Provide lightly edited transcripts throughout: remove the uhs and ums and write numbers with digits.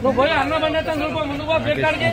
నువ్వు పోయి అన్న బండి అయితే నువ్వు ముందుకు బ్రేక్ కాడికి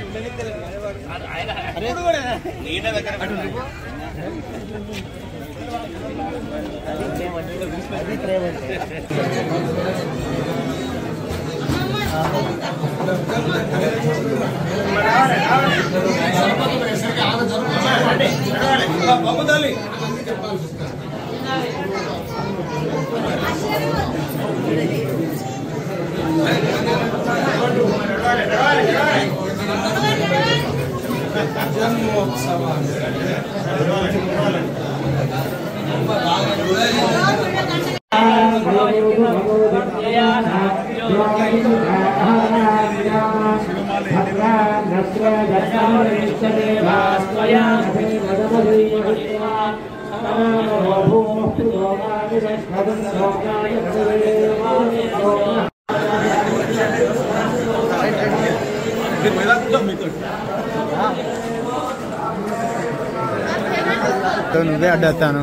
నువ్వే అడ్డేస్తాను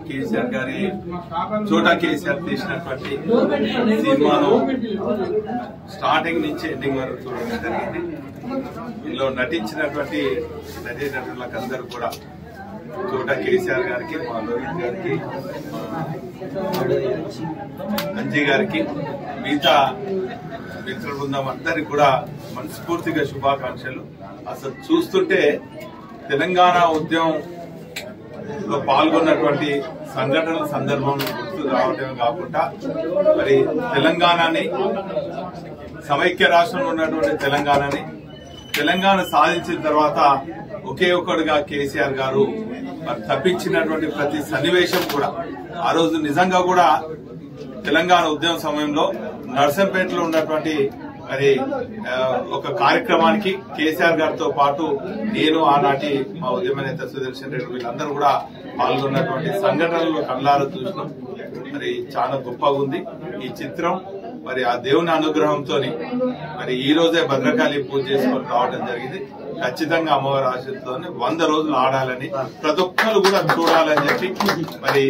కేసీఆర్ గారి చోటా కేసీఆర్ తీసినటువంటి సినిమాను స్టార్టింగ్ నుంచి ఎండింగ్ వరకు చూడడం జరిగింది. ఇందులో నటించినటువంటి నటీనటులందరూ కూడా చోటా కేసీఆర్ గారికి, మా లోహిత్ గారికి, అంజీ గారికి, మిగతా మిత్ర బృందం అందరికి కూడా మనస్ఫూర్తిగా శుభాకాంక్షలు. అసలు చూస్తుంటే తెలంగాణ ఉద్యమంలో పాల్గొన్నటువంటి సంఘటనల సందర్భం గుర్తు రావడమే కాకుండా మరి తెలంగాణని సమైక్య రాష్ట్రంలో ఉన్నటువంటి తెలంగాణ సాధించిన తర్వాత ఒకే ఒక్కడుగా కేసీఆర్ గారు మరి తప్పించినటువంటి ప్రతి సన్నివేశం కూడా ఆ రోజు నిజంగా కూడా తెలంగాణ ఉద్యమ సమయంలో నర్సంపేటలో ఉన్నటువంటి మరి ఒక కార్యక్రమానికి కేసీఆర్ గారితో పాటు నేను ఆనాటి మా ఉద్యమ నేత సుదర్శన్ రెడ్డి వీళ్ళందరూ కూడా పాల్గొన్నటువంటి సంఘటనలు కళ్ళారా చూసినాం. మరి చాలా గొప్పగా ఉంది ఈ చిత్రం. మరి ఆ దేవుని అనుగ్రహంతో మరి ఈ రోజే భద్రకాళి పూజ చేసుకొని రావడం జరిగింది. ఖచ్చితంగా అమ్మవారి ఆశీస్సుతో 100 రోజులు ఆడాలని ప్రతి ఒక్కరు కూడా చూడాలని చెప్పి మరి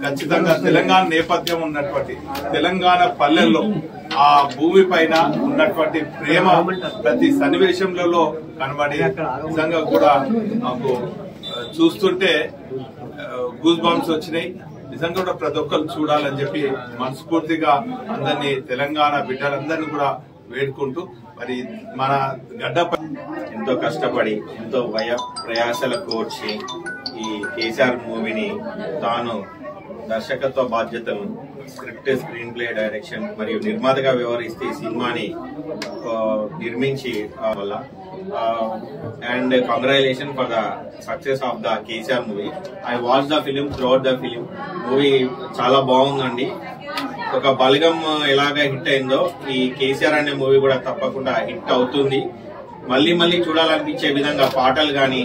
ఖచ్చితంగా తెలంగాణ నేపథ్యం ఉన్నటువంటి తెలంగాణ పల్లెల్లో ఆ భూమి పైన ఉన్నటువంటి ప్రేమ ప్రతి సన్నివేశంలో కనబడి నిజంగా కూడా మాకు చూస్తుంటే గూస్ బంప్స్ వచ్చినాయి. నిజంగా కూడా ప్రతి ఒక్కరు చూడాలని చెప్పి మనస్ఫూర్తిగా అందరినీ తెలంగాణ బిడ్డలందరినీ కూడా వేడుకుంటూ మరి మన గడ్డపై ఎంతో కష్టపడి ఎంతో ప్రయాసల కోర్చి ఈ కేసీఆర్ మూవీని తాను దర్శకత్వ బాధ్యతను స్క్రిప్ట్, స్క్రీన్ ప్లే, డైరెక్షన్ మరియు నిర్మాతగా వ్యవహరిస్తే ఈ సినిమాని నిర్మించి వల్ల and congratulation for the success of the KCR movie. I watch the film throughout the film. Movie చాలా బాగుందండి. ఒక బలగం ఎలాగా హిట్ అయిందో ఈ కేసీఆర్ అనే మూవీ కూడా తప్పకుండా హిట్ అవుతుంది. మళ్ళీ మళ్ళీ చూడాలనిపించే విధంగా పాటలు గాని